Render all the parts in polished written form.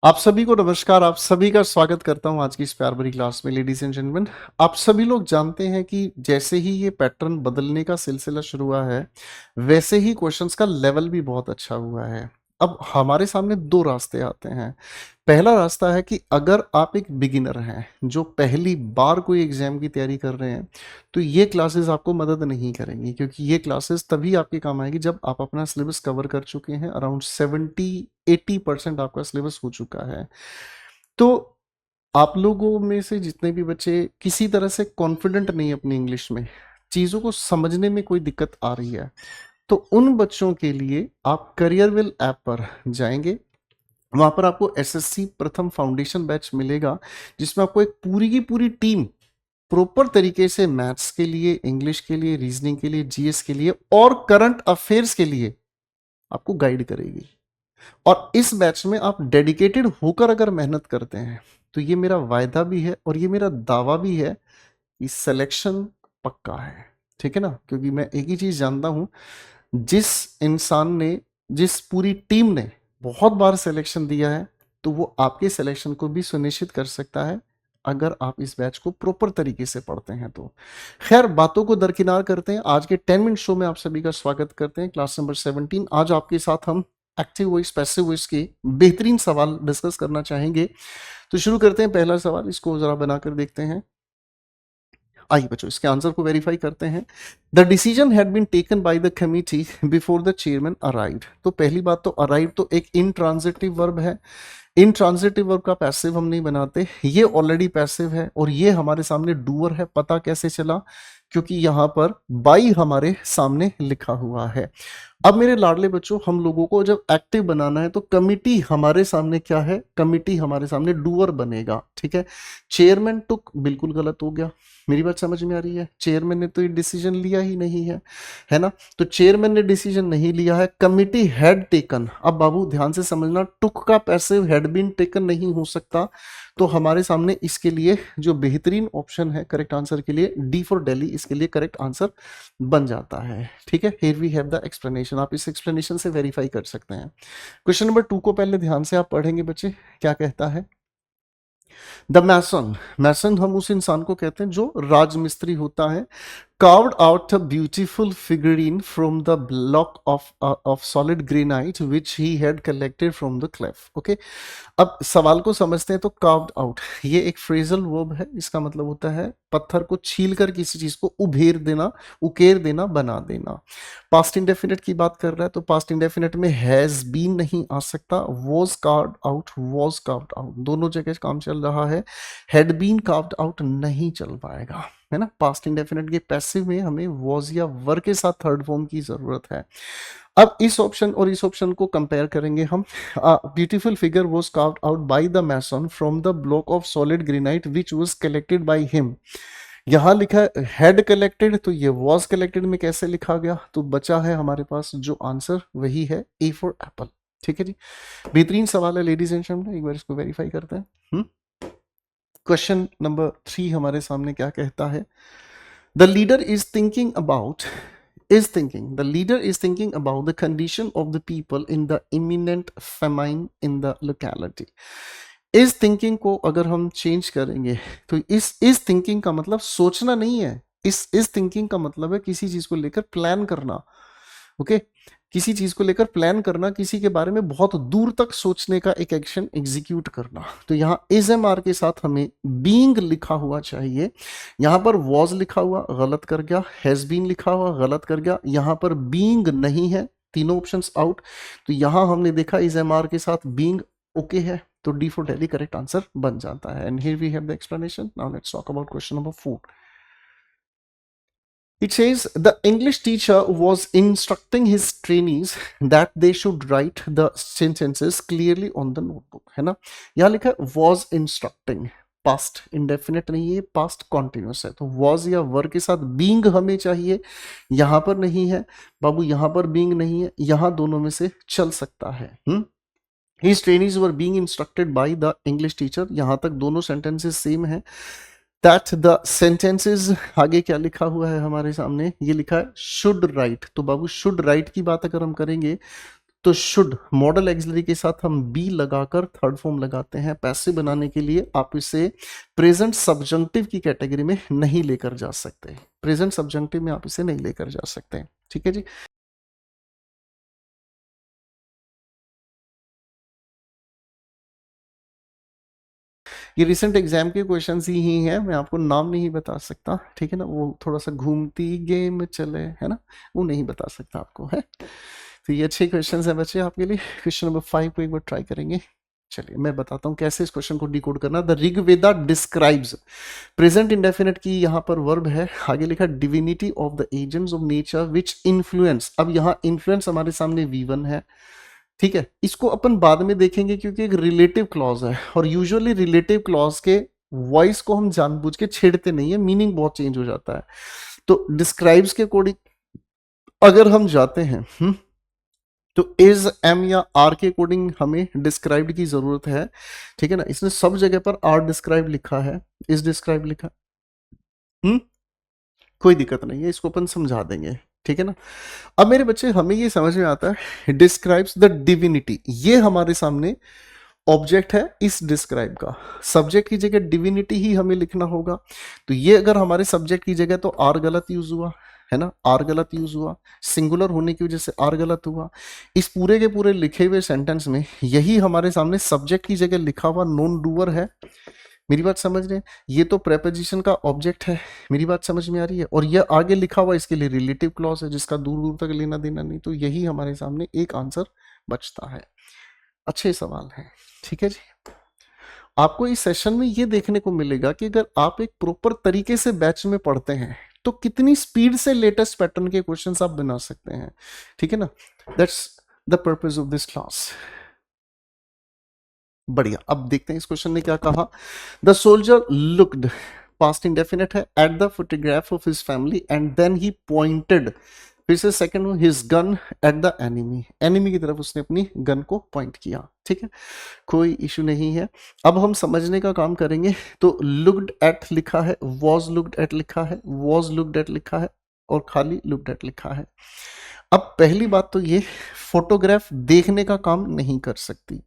आप सभी को नमस्कार। आप सभी का स्वागत करता हूं आज की इस प्यार भरी क्लास में। लेडीज एंड जेंटलमैन, आप सभी लोग जानते हैं कि जैसे ही ये पैटर्न बदलने का सिलसिला शुरू हुआ है, वैसे ही क्वेश्चंस का लेवल भी बहुत अच्छा हुआ है। अब हमारे सामने दो रास्ते आते हैं। पहला रास्ता है कि अगर आप एक बिगिनर हैं जो पहली बार कोई एग्जाम की तैयारी कर रहे हैं, तो ये क्लासेस आपको मदद नहीं करेंगी, क्योंकि ये क्लासेस तभी आपके काम आएगी जब आप अपना सिलेबस कवर कर चुके हैं। अराउंड 70-80% आपका सिलेबस हो चुका है। तो आप लोगों में से जितने भी बच्चे किसी तरह से कॉन्फिडेंट नहीं अपनी इंग्लिश में, चीज़ों को समझने में कोई दिक्कत आ रही है, तो उन बच्चों के लिए आप करियरविल ऐप पर जाएंगे। वहां पर आपको एसएससी प्रथम फाउंडेशन बैच मिलेगा, जिसमें आपको एक पूरी की पूरी टीम प्रॉपर तरीके से मैथ्स के लिए, इंग्लिश के लिए, रीजनिंग के लिए, जीएस के लिए और करंट अफेयर्स के लिए आपको गाइड करेगी। और इस बैच में आप डेडिकेटेड होकर अगर मेहनत करते हैं, तो ये मेरा वायदा भी है और ये मेरा दावा भी है कि सिलेक्शन पक्का है। ठीक है ना? क्योंकि मैं एक ही चीज जानता हूं, जिस इंसान ने, जिस पूरी टीम ने बहुत बार सिलेक्शन दिया है, तो वो आपके सिलेक्शन को भी सुनिश्चित कर सकता है, अगर आप इस बैच को प्रॉपर तरीके से पढ़ते हैं तो। खैर, बातों को दरकिनार करते हैं। आज के 10 मिनट शो में आप सभी का स्वागत करते हैं। Class number 17। आज आपके साथ हम एक्टिव वॉइस, पैसिव वॉइस के बेहतरीन सवाल डिस्कस करना चाहेंगे। तो शुरू करते हैं। पहला सवाल, इसको जरा बनाकर देखते हैं। आइए बच्चों, इसके आंसर को वेरीफाई करते हैं। The decision had been taken by the committee before the chairman arrived. तो पहली बात तो अराइव तो एक इनट्रांजिटिव वर्ब है। इनट्रांजिटिव वर्ब का पैसिव हम नहीं बनाते, ये ऑलरेडी पैसिव है और ये हमारे सामने डूअर है। पता कैसे चला? क्योंकि यहां पर बाई हमारे सामने लिखा हुआ है। अब मेरे लाडले बच्चों, हम लोगों को जब एक्टिव बनाना है तो कमिटी हमारे सामने क्या है? कमिटी हमारे सामने डूअर बनेगा। ठीक है। चेयरमैन टुक बिल्कुल गलत हो गया। मेरी बात समझ में आ रही है? चेयरमैन ने तो ये डिसीजन लिया ही नहीं है, है ना? तो चेयरमैन ने डिसीजन नहीं लिया है, कमिटी हैड टेकन। अब बाबू ध्यान से समझना, टुक का पैसिव हैड बीन टेकन नहीं हो सकता। तो हमारे सामने इसके लिए जो बेहतरीन ऑप्शन है करेक्ट आंसर के लिए, डी फॉर दिल्ली, इसके लिए करेक्ट आंसर बन जाता है। ठीक है। Here we have the explanation. आप इस एक्सप्लेनेशन से वेरीफाई कर सकते हैं। क्वेश्चन नंबर 2 को पहले ध्यान से आप पढ़ेंगे बच्चे। क्या कहता है? द मैसन। मैसन हम उस इंसान को कहते हैं जो राजमिस्त्री होता है। carved out a beautiful figurine from the block of solid granite which he had collected from the cliff. Okay. अब सवाल को समझते हैं। तो carved out ये एक फ्रेजल वर्ब है। इसका मतलब होता है पत्थर को छील कर किसी चीज को उभेर देना, उकेर देना, बना देना। पास्ट इंडेफिनिट की बात कर रहा है, तो पास्ट इंडेफिनिट में हैज बीन नहीं आ सकता। was carved out, was carved out दोनों जगह काम चल रहा है। had been carved out नहीं चल पाएगा, है ना? पास्ट इंडेफिनिट के पैसिव में हमें was या वर के साथ थर्ड फॉर्म की जरूरत है। अब इस ऑप्शन और इस ऑप्शन को कंपेयर करेंगे हम। Beautiful figure was carved out by the mason from the block of solid granite which was collected by him। यहां लिखा है हैड कलेक्टेड, तो ये was कलेक्टेड में कैसे लिखा गया? तो बचा है हमारे पास जो आंसर, वही है ए फॉर एप्पल। ठीक है जी। बेहतरीन सवाल है लेडीज एंड जेंटलमैन, एक बार इसको वेरीफाई करते हैं। क्वेश्चन नंबर 3 हमारे सामने क्या कहता है? The leader is thinking about, the leader is thinking about the condition of the people in the imminent famine in the locality। इस थिंकिंग को अगर हम चेंज करेंगे, तो इस थिंकिंग का मतलब सोचना नहीं है। इस थिंकिंग का मतलब है किसी चीज को लेकर प्लान करना। ओके। किसी चीज को लेकर प्लान करना, किसी के बारे में बहुत दूर तक सोचने का एक एक्शन एग्जीक्यूट करना। तो यहाँ इज एम आर के साथ हमें बीइंग लिखा हुआ चाहिए। यहाँ पर वॉज लिखा हुआ, गलत कर गया। हैज बीन लिखा हुआ, गलत कर गया। यहाँ पर बीइंग नहीं है, तीनों ऑप्शंस आउट। तो यहाँ हमने देखा इज एम आर के साथ बीइंग ओके है, तो D for Delhi correct answer बन जाता है। And here we have the explanation. Now let's talk about question number 4। It says the English teacher was instructing his trainees that they should write the sentences clearly on the notebook, है ना? यहाँ लिखा है was instructing, past indefinite नहीं है, past continuous है। तो was या were के साथ being हमें चाहिए, यहाँ पर नहीं है बाबू, यहाँ पर being नहीं है, यहाँ दोनों में से चल सकता है। His trainees were being instructed by the English teacher। यहाँ तक दोनों sentences सेम है। That the sentences, आगे क्या लिखा हुआ है हमारे सामने? ये लिखा है should write। तो बाबू should write की बात अगर हम करेंगे, तो शुड मॉडल एक्सिलरी के साथ हम बी लगाकर थर्ड फॉर्म लगाते हैं। पैसिव बनाने के लिए आप इसे प्रेजेंट सब्जंक्टिव की कैटेगरी में नहीं लेकर जा सकते, प्रेजेंट सब्जंक्टिव में आप इसे नहीं लेकर जा सकते। ठीक है जी। ये रिसेंट एग्जाम के क्वेश्चंस ही हैं, मैं आपको नाम नहीं बता सकता, ठीक है ना, वो थोड़ा सा घूमती गेम चले, है ना, वो नहीं बता सकता आपको, है। तो ये अच्छे क्वेश्चंस हैं बच्चे आपके लिए। क्वेश्चन नंबर 5 को एक बार ट्राई करेंगे। चलिए मैं बताता हूँ कैसे इस क्वेश्चन को डिकोड करना। The Rigveda describes, present indefinite की यहाँ पर वर्ब है, आगे लिखा divinity of the agents of nature which influence. अब यहाँ इन्फ्लुएंस हमारे सामने V1 है, ठीक है, इसको अपन बाद में देखेंगे क्योंकि एक रिलेटिव क्लॉज है, और यूजुअली रिलेटिव क्लॉज के वॉइस को हम जानबूझ के छेड़ते नहीं है, मीनिंग बहुत चेंज हो जाता है। तो डिस्क्राइब्स के अकॉर्डिंग अगर हम जाते हैं तो इज एम या आर के अकॉर्डिंग हमें डिस्क्राइब्ड की जरूरत है, ठीक है ना। इसने सब जगह पर आर डिस्क्राइब लिखा है, इज डिस्क्राइब लिखा, कोई दिक्कत नहीं है, इसको अपन समझा देंगे, ठीक है ना। अब मेरे बच्चे हमें ये समझ में आता है डिस्क्राइब्स द डिविनिटी, ये हमारे सामने ऑब्जेक्ट है इस डिस्क्राइब का, सब्जेक्ट की जगह डिविनिटी ही हमें लिखना होगा। तो ये अगर हमारे सब्जेक्ट की जगह तो आर गलत यूज हुआ, है ना, आर गलत यूज हुआ, सिंगुलर होने की वजह से आर गलत हुआ। इस पूरे के पूरे लिखे हुए सेंटेंस में यही हमारे सामने सब्जेक्ट की जगह लिखा हुआ नॉन डूअर है। मेरी बात समझ रहे हैं, ये तो प्रेपोजिशन का ऑब्जेक्ट है, मेरी बात समझ में आ रही है, और ये आगे लिखा हुआ इसके लिए रिलेटिव क्लॉज है जिसका दूर दूर तक लेना देना नहीं। तो यही हमारे सामने एक आंसर बचता है। अच्छे सवाल हैं, ठीक है जी। आपको इस सेशन में ये देखने को मिलेगा कि अगर आप एक प्रॉपर तरीके से बैच में पढ़ते हैं तो कितनी स्पीड से लेटेस्ट पैटर्न के क्वेश्चंस आप बना सकते हैं, ठीक है ना। That's the purpose of this class. बढ़िया, अब देखते हैं इस क्वेश्चन ने क्या कहा। The soldier looked, past indefinite है, at the photograph of his family and then he pointed, फिर से second his gun at the enemy, enemy की तरफ उसने अपनी गन को पॉइंट किया, ठीक है, कोई इशू नहीं है। अब हम समझने का काम करेंगे। तो लुक्ड एट लिखा है, वॉज लुक्ड एट लिखा है, वॉज लुक्ड एट लिखा है, और खाली लुक्ड एट लिखा है। अब पहली बात तो ये फोटोग्राफ देखने का काम नहीं कर सकती,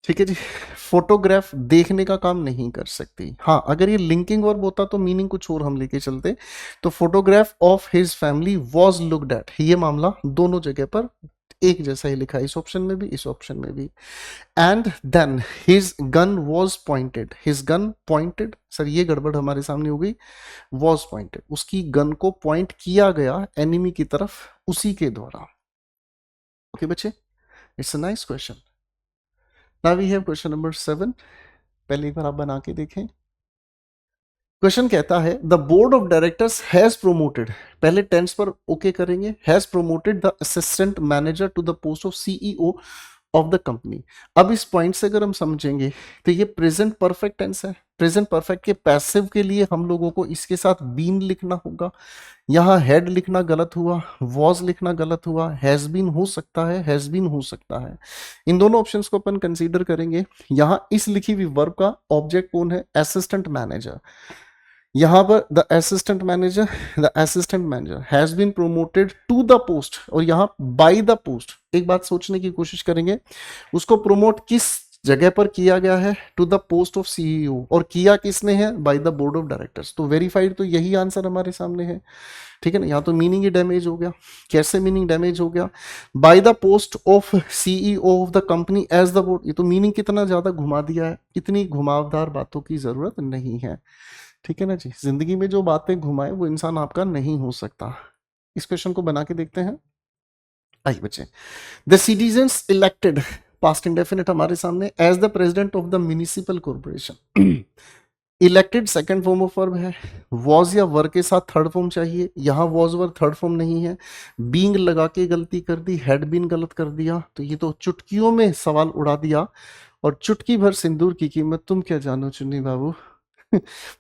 ठीक है जी, फोटोग्राफ देखने का काम नहीं कर सकती। हाँ, अगर ये लिंकिंग वर्ब होता तो मीनिंग कुछ और हम लेके चलते। तो photograph of his family was looked at, ये मामला दोनों जगह पर एक जैसा ही लिखा है, इस ऑप्शन में भी इस ऑप्शन में भी। And then his gun was pointed, his gun pointed, sir ये गड़बड़ हमारे सामने हो गई, वाज पॉइंटेड, उसकी गन को पॉइंट किया गया एनिमी की तरफ उसी के द्वारा। ओके बच्चे, it's a nice question. Now we have question number 7, पहले एक बार आप बना के देखें। क्वेश्चन कहता है the board of directors has promoted, पहले टेंस पर ओके करेंगे, has promoted the assistant manager to the post of CEO of the company. अब इस पॉइंट से अगर हम समझेंगे तो ये प्रेजेंट परफेक्ट टेंस है। प्रेजेंट परफेक्ट के पैसिव के लिए हम लोगों को इसके साथ बीन लिखना होगा, यहाँ हैड लिखना गलत हुआ, वॉज लिखना गलत हुआ, हैज बीन हो सकता है, हैज बीन हो सकता है। इन दोनों ऑप्शंस को अपन कंसीडर करेंगे। यहाँ इस लिखी हुई वर्ब का ऑब्जेक्ट कौन है, असिस्टेंट मैनेजर। यहाँ पर the assistant manager has been promoted to the post, और यहाँ बाय द पोस्ट। एक बात सोचने की कोशिश करेंगे, उसको प्रोमोट किस जगह पर किया गया है, to the post of CEO, और किया किसने है, by the board of directors. तो वेरीफाइड, तो यही आंसर हमारे सामने है, ठीक है ना। यहाँ तो मीनिंग ही डैमेज हो गया। कैसे मीनिंग डैमेज हो गया, by the post of CEO of the company as the board, ये तो मीनिंग कितना ज्यादा घुमा दिया है, इतनी घुमावदार बातों की जरूरत नहीं है, ठीक है ना जी। जिंदगी में जो बातें घुमाए वो इंसान आपका नहीं हो सकता। इस क्वेश्चन को बना के देखते हैं। आइए बच्चे, the citizens elected, past indefinite हमारे सामने, as the president of the municipal corporation. Elected second form of verb है, वॉज या वर के साथ थर्ड फॉर्म चाहिए, यहाँ वॉज वर थर्ड फॉर्म नहीं है, बींग लगा के गलती कर दी, हैड बीन गलत कर दिया, तो ये तो चुटकियों में सवाल उड़ा दिया। और चुटकी भर सिंदूर की कीमत तुम क्या जानो चुन्नी बाबू।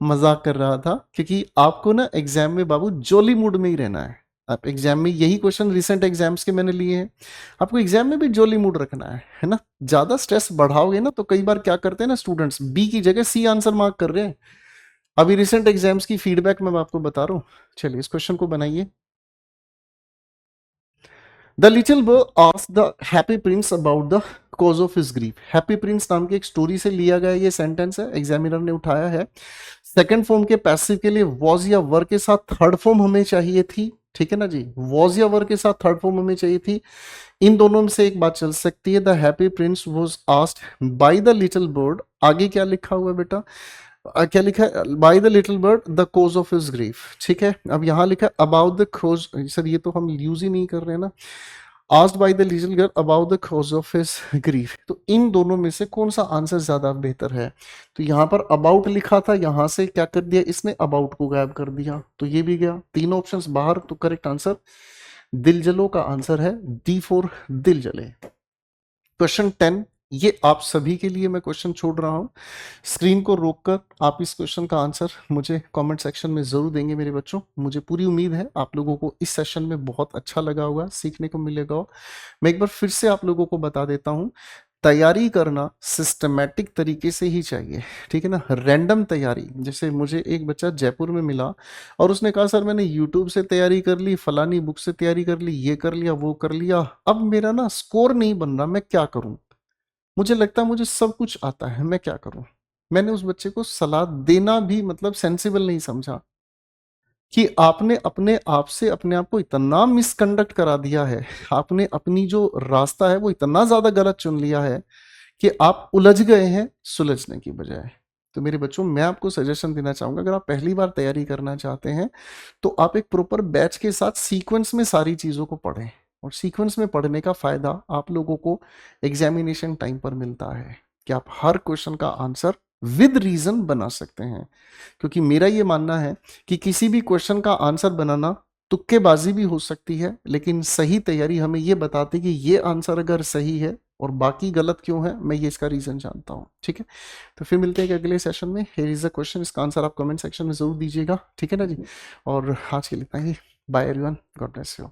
मजाक कर रहा था, क्योंकि आपको ना एग्जाम में बाबू जॉली मूड में ही रहना है। आप एग्जाम में, यही क्वेश्चन रिसेंट एग्जाम्स के मैंने लिए हैं, आपको एग्जाम में भी जॉली मूड रखना है ना। ज्यादा स्ट्रेस बढ़ाओगे ना तो कई बार क्या करते हैं ना स्टूडेंट्स, बी की जगह सी आंसर मार्क कर रहे हैं। अभी रिसेंट एग्जाम्स की फीडबैक मैं आपको बता रहा हूँ। चलिए इस क्वेश्चन को बनाइए। The little boy asked the Happy Prince about the cause of his grief. Happy Prince नाम की एक स्टोरी से लिया गया ये सेंटेंस है, एग्जामिनर ने उठाया है। सेकंड फॉर्म के पैसिव के लिए वॉज या वर के साथ थर्ड फॉर्म हमें चाहिए थी, ठीक है ना जी, वॉज या वर के साथ थर्ड फॉर्म हमें चाहिए थी। इन दोनों में से एक बात चल सकती है। The Happy Prince was asked by the little bird, आगे क्या लिखा हुआ है बेटा, क्या लिखा है, by the little bird the cause of his grief, ठीक है। अब यहाँ लिखा है अबाउट द खोज, सर ये तो हम यूज ही नहीं कर रहे हैं ना, asked by the little girl about the cause of his grief. तो इन दोनों में से कौन सा आंसर ज्यादा बेहतर है? तो यहाँ पर अबाउट लिखा था, यहाँ से क्या कर दिया इसने, अबाउट को गायब कर दिया, तो ये भी गया, तीन ऑप्शंस बाहर। तो करेक्ट आंसर दिल जलो का आंसर है डी फॉर दिल जले। क्वेश्चन 10, ये आप सभी के लिए मैं क्वेश्चन छोड़ रहा हूं, स्क्रीन को रोककर आप इस क्वेश्चन का आंसर मुझे कमेंट सेक्शन में जरूर देंगे मेरे बच्चों। मुझे पूरी उम्मीद है आप लोगों को इस सेशन में बहुत अच्छा लगा होगा, सीखने को मिलेगा। मैं एक बार फिर से आप लोगों को बता देता हूं, तैयारी करना सिस्टमेटिक तरीके से ही चाहिए, ठीक है ना, रैंडम तैयारी। जैसे मुझे एक बच्चा जयपुर में मिला और उसने कहा सर मैंने यूट्यूब से तैयारी कर ली, फलानी बुक से तैयारी कर ली, ये कर लिया वो कर लिया, अब मेरा ना स्कोर नहीं बन रहा, मैं क्या करूं, मुझे लगता है मुझे सब कुछ आता है, मैं क्या करूं। मैंने उस बच्चे को सलाह देना भी मतलब सेंसिबल नहीं समझा कि आपने अपने आप से अपने आप को इतना मिसकंडक्ट करा दिया है, आपने अपनी जो रास्ता है वो इतना ज्यादा गलत चुन लिया है कि आप उलझ गए हैं सुलझने की बजाय। तो मेरे बच्चों मैं आपको सजेशन देना चाहूंगा, अगर आप पहली बार तैयारी करना चाहते हैं तो आप एक प्रॉपर बैच के साथ सीक्वेंस में सारी चीजों को पढ़ें, और सीक्वेंस में पढ़ने का फायदा आप लोगों को एग्जामिनेशन टाइम पर मिलता है कि आप हर क्वेश्चन का आंसर विद रीजन बना सकते हैं। क्योंकि मेरा ये मानना है कि किसी भी क्वेश्चन का आंसर बनाना तुक्केबाजी भी हो सकती है, लेकिन सही तैयारी हमें ये बताती है कि ये आंसर अगर सही है और बाकी गलत क्यों है, मैं ये इसका रीजन जानता हूँ, ठीक है। तो फिर मिलते हैं कि अगले सेशन में। हियर इज अ क्वेश्चन, इसका आंसर आप कमेंट सेक्शन में जरूर दीजिएगा, ठीक है ना जी। और आज के लिए इतना ही, bye everyone, God bless you.